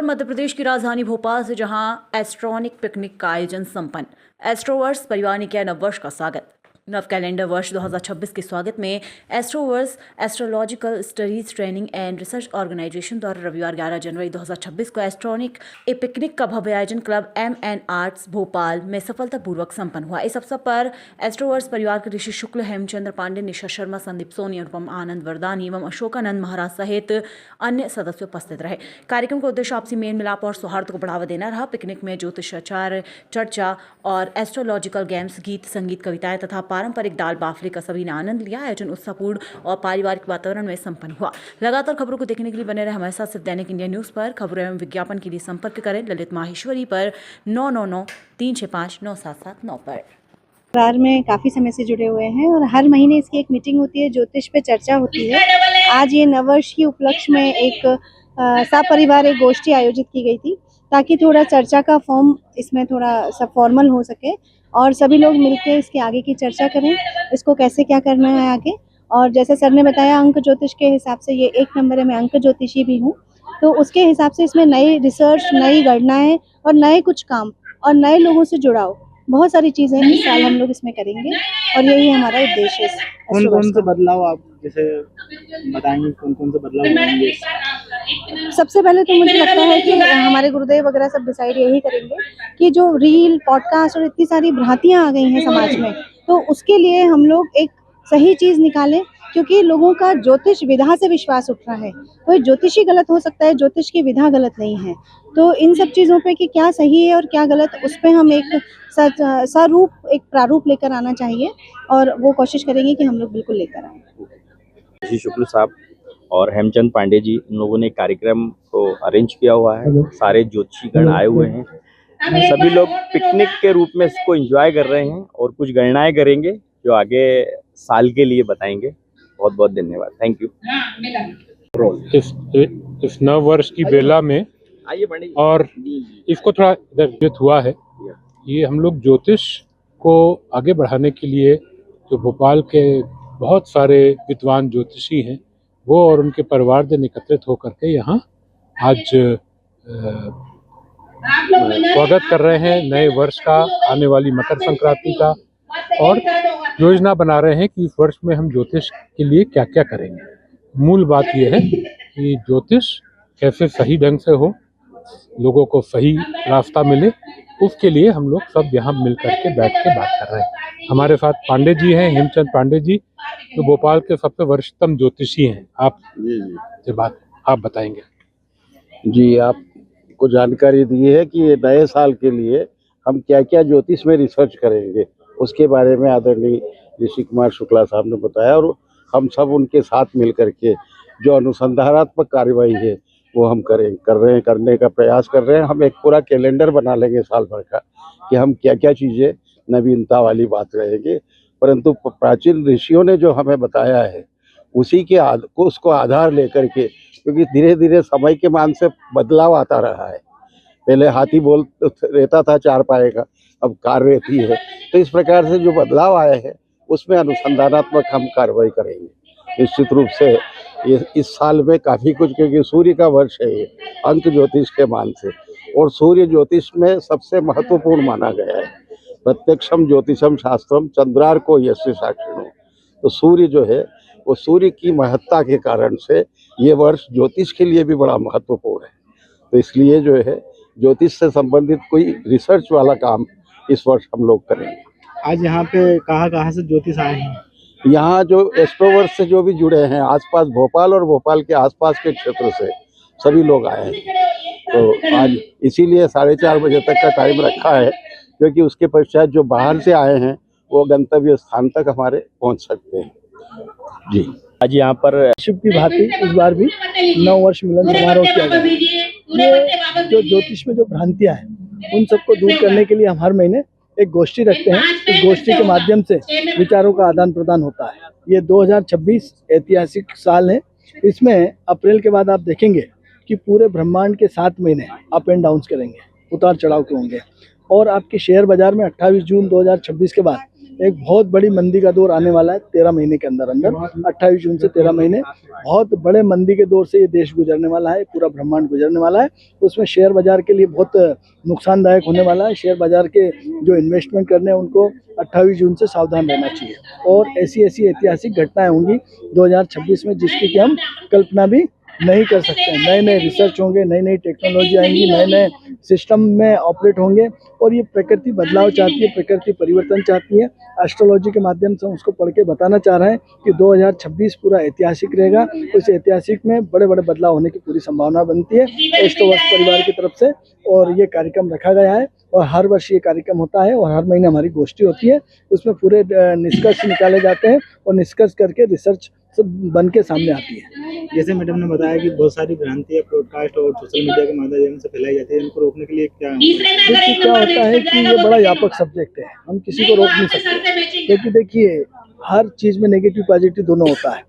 मध्य प्रदेश की राजधानी भोपाल से जहां एस्ट्रॉनिक पिकनिक का आयोजन संपन्न। एस्ट्रोवर्स परिवार ने किया नववर्ष का स्वागत। नव कैलेंडर वर्ष 2026 के स्वागत में Astroverse astrological studies training and research organisation द्वारा रविवार 11 जनवरी 2026 को एस्ट्रॉनिक ए पिकनिक का भव्य आयोजन क्लब M&N आर्ट्स भोपाल में सफलतापूर्वक संपन्न हुआ। इस अवसर पर एस्ट्रोवर्स परिवार के ऋषि शुक्ल, हेमचंद्र पांडे, निशा शर्मा, संदीप सोनी, अनुपम आनंद वरदानी एवं अशोकानंद महाराज सहित अन्य सदस्य उपस्थित रहे। कार्यक्रम का उद्देश्य आपसी मेल मिलाप और सौहार्द को बढ़ावा देना रहा। पिकनिक में ज्योतिषाचार्य, चर्चा और एस्ट्रोलॉजिकल गेम्स, गीत, संगीत, कविताएं तथा पारंपरिक दाल बाफले का सभी ने आनंद लिया। आयोजन उत्साहपूर्ण और पारिवारिक वातावरण में संपन्न हुआ। लगातार खबरों को देखने के लिए बने रहे हमारे साथ सिर्फ दैनिक इंडिया न्यूज पर। खबरों एवं विज्ञापन के लिए संपर्क करें ललित माहेश्वरी पर 9993659779 पर। परिवार में काफ़ी समय से जुड़े हुए हैं और हर महीने इसकी एक मीटिंग होती है, ज्योतिष पे चर्चा होती है। आज ये नववर्ष के उपलक्ष्य में एक सपरिवार एक गोष्ठी आयोजित की गई थी ताकि थोड़ा चर्चा का फॉर्म इसमें थोड़ा सब फॉर्मल हो सके और सभी लोग मिलकर इसके आगे की चर्चा करें, इसको कैसे क्या करना है आगे। और जैसे सर ने बताया, अंक ज्योतिष के हिसाब से ये 1 नंबर है। मैं अंक ज्योतिषी भी हूँ, तो उसके हिसाब से इसमें नई रिसर्च, नई गणनाएं और नए कुछ काम और नए लोगों से जुड़ाव, बहुत सारी चीजें इस साल हम लोग इसमें करेंगे और यही हमारा उद्देश्य है। कौन से बदलाव आप जैसे बताएंगे, कौन से बदलाव होंगे? सबसे पहले तो मुझे लगता है कि हमारे गुरुदेव वगैरह सब डिसाइड यही करेंगे कि जो रील, पॉडकास्ट और इतनी सारी भ्रांतियां आ गई हैं समाज में, तो उसके लिए हम लोग एक सही चीज निकालें, क्योंकि लोगों का ज्योतिष विधा से विश्वास उठ रहा है। कोई ज्योतिषी गलत हो सकता है, ज्योतिष की विधा गलत नहीं है। तो इन सब चीज़ों पे कि क्या सही है और क्या गलत, उस पे हम एक स्वरूप, एक प्रारूप लेकर आना चाहिए और वो कोशिश करेंगे कि हम लोग बिल्कुल लेकर आएँ। ऋषि शुक्ल साहब और हेमचंद पांडे जी, इन लोगों ने कार्यक्रम को अरेंज किया हुआ है। सारे ज्योतिषीगण आए हुए हैं। सभी लोग पिकनिक के रूप में इसको एंजॉय कर रहे हैं और कुछ गणनाएं करेंगे जो आगे साल के लिए बताएंगे। बहुत बहुत धन्यवाद, थैंक यू। इस नव वर्ष की बेला में और इसको थोड़ा इधर हुआ है, ये हम लोग ज्योतिष को आगे बढ़ाने के लिए जो भोपाल के बहुत सारे विद्वान ज्योतिषी हैं वो और उनके परिवारजन एकत्रित होकर के यहाँ आज स्वागत कर रहे हैं नए वर्ष का, आने वाली मकर संक्रांति का, और योजना बना रहे हैं कि इस वर्ष में हम ज्योतिष के लिए क्या क्या करेंगे। मूल बात यह है कि ज्योतिष कैसे सही ढंग से हो, लोगों को सही रास्ता मिले, उसके लिए हम लोग सब यहाँ मिल करके बैठ के बात कर रहे हैं। हमारे साथ पांडे जी हैं, हेमचंद पांडे जी, जो भोपाल के सबसे वरिष्ठतम ज्योतिषी हैं। आप से बात आप बताएंगे जी। आपको जानकारी दी है कि ये नए साल के लिए हम क्या क्या ज्योतिष में रिसर्च करेंगे, उसके बारे में आदरणीय ऋषि कुमार शुक्ला साहब ने बताया और हम सब उनके साथ मिल करके जो अनुसंधानात्मक कार्यवाही है वो हम करने का प्रयास कर रहे हैं। हम एक पूरा कैलेंडर बना लेंगे साल भर का कि हम क्या क्या चीज़ें नवीनता वाली बात रहेंगे। परंतु प्राचीन ऋषियों ने जो हमें बताया है उसी के उसको आधार लेकर के, क्योंकि धीरे धीरे समय के मान से बदलाव आता रहा है। पहले हाथी बोल रहता था 4 पाए का, अब कार रहती है। तो इस प्रकार से जो बदलाव आए हैं उसमें अनुसंधानात्मक हम कार्रवाई करेंगे निश्चित रूप से। ये इस साल में काफ़ी कुछ, क्योंकि सूर्य का वर्ष है ये अंक ज्योतिष के मान से, और सूर्य ज्योतिष में सबसे महत्वपूर्ण माना गया है। प्रत्यक्षम ज्योतिषम शास्त्रम चंद्रार्को यस्य साक्षिणो। तो सूर्य जो है वो सूर्य की महत्ता के कारण से ये वर्ष ज्योतिष के लिए भी बड़ा महत्वपूर्ण है। तो इसलिए जो है ज्योतिष से संबंधित कोई रिसर्च वाला काम इस वर्ष हम लोग करेंगे। आज यहाँ पे कहाँ से ज्योतिष आए हैं? यहाँ जो एस्ट्रोवर्स से जो भी जुड़े हैं आसपास भोपाल और भोपाल के आसपास के क्षेत्र से सभी लोग आए हैं। तो आज इसीलिए 4:30 बजे तक का टाइम रखा है, क्योंकि उसके पश्चात जो बाहर से आए हैं वो गंतव्य स्थान तक हमारे पहुँच सकते हैं जी। आज यहाँ पर शिव की भांति इस बार भी नव वर्ष मिलन समारोह किया गया। ये जो ज्योतिष में जो भ्रांतियां हैं उन सबको दूर करने के लिए हम हर महीने एक गोष्ठी रखते हैं। इस गोष्ठी के माध्यम से विचारों का आदान प्रदान होता है। ये 2026 ऐतिहासिक साल है। इसमें अप्रैल के बाद आप देखेंगे कि पूरे ब्रह्मांड के 7 महीने अप एंड डाउन करेंगे, उतार चढ़ाव के होंगे। और आपके शेयर बाजार में 28 जून 2026 के बाद एक बहुत बड़ी मंदी का दौर आने वाला है 13 महीने के अंदर अंदर। 28 जून से 13 महीने बहुत बड़े मंदी के दौर से ये देश गुजरने वाला है, पूरा ब्रह्मांड गुजरने वाला है। उसमें शेयर बाजार के लिए बहुत नुकसानदायक होने वाला है। शेयर बाजार के जो इन्वेस्टमेंट करने हैं उनको 28 जून से सावधान रहना चाहिए। और ऐसी ऐतिहासिक घटनाएं होंगी 2026 में जिसकी कि हम कल्पना भी नहीं कर सकते हैं। नए नए रिसर्च होंगे, नई नई टेक्नोलॉजी आएंगी, नए नए सिस्टम में ऑपरेट होंगे और ये प्रकृति बदलाव चाहती है, प्रकृति परिवर्तन चाहती है। एस्ट्रोलॉजी के माध्यम से हम उसको पढ़ के बताना चाह रहे हैं कि 2026 पूरा ऐतिहासिक रहेगा। उस ऐतिहासिक में बड़े बड़े बदलाव होने की पूरी संभावना बनती है एस्ट्रोवर्स परिवार की तरफ से। और ये कार्यक्रम रखा गया है और हर वर्ष ये कार्यक्रम होता है और हर महीने हमारी गोष्ठी होती है। उसमें पूरे निष्कर्ष निकाले जाते हैं और निष्कर्ष करके रिसर्च सब बन के सामने आती है। जैसे मैडम ने बताया कि बहुत सारी भ्रांतियां पॉडकास्ट और सोशल मीडिया के माध्यम से फैलाई जाती है, इनको रोकने के लिए क्या देखिए क्या होता है कि ये बड़ा व्यापक सब्जेक्ट है, हम किसी को रोक नहीं सकते। क्योंकि देखिए हर चीज में नेगेटिव पॉजिटिव दोनों होता है।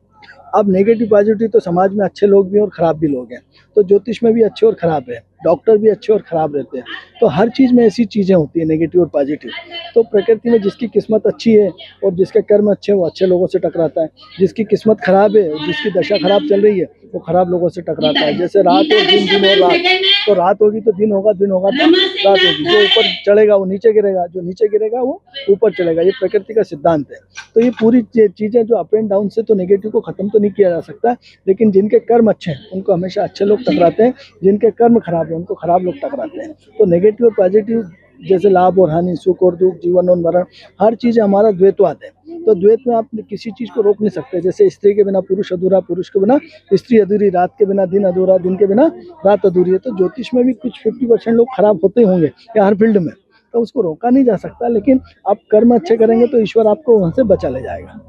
अब नेगेटिव पॉजिटिव तो समाज में अच्छे लोग भी हैं और खराब भी लोग हैं, तो ज्योतिष में भी अच्छे और खराब है, डॉक्टर भी अच्छे और खराब रहते हैं। तो हर चीज़ में ऐसी चीज़ें होती है नेगेटिव और पॉजिटिव। तो प्रकृति में जिसकी किस्मत अच्छी है और जिसके कर्म अच्छे हैं वो अच्छे लोगों से टकराता है, जिसकी किस्मत खराब है और जिसकी दशा खराब चल रही है वो खराब लोगों से टकराता है। जैसे रात और दिन, दिन और रात, तो रात होगी तो दिन होगा, दिन होगा तो रात होगी। जो ऊपर चढ़ेगा वो नीचे गिरेगा, जो नीचे गिरेगा वो ऊपर चलेगा। ये प्रकृति का सिद्धांत है। तो ये पूरी चीज़ें जो अप एंड डाउन से तो नेगेटिव को खत्म तो नहीं किया जा सकता, लेकिन जिनके कर्म अच्छे हैं उनको हमेशा अच्छे लोग टकराते हैं, जिनके कर्म खराब है उनको खराब लोग टकराते हैं। तो नेगेटिव और पॉजिटिव जैसे लाभ और हानि, सुख और दुख, जीवन और मरण, हर चीज़ हमारा द्वैतवाद है। तो द्वैत में आप किसी चीज़ को रोक नहीं सकते। जैसे स्त्री के बिना पुरुष अधूरा, पुरुष के बिना स्त्री अधूरी, रात के बिना दिन अधूरा, दिन के बिना रात अधूरी है। तो ज्योतिष में भी कुछ 50% लोग खराब होते होंगे या हर फील्ड में, तो उसको रोका नहीं जा सकता। लेकिन आप कर्म अच्छे करेंगे तो ईश्वर आपको वहाँ से बचा ले जाएगा।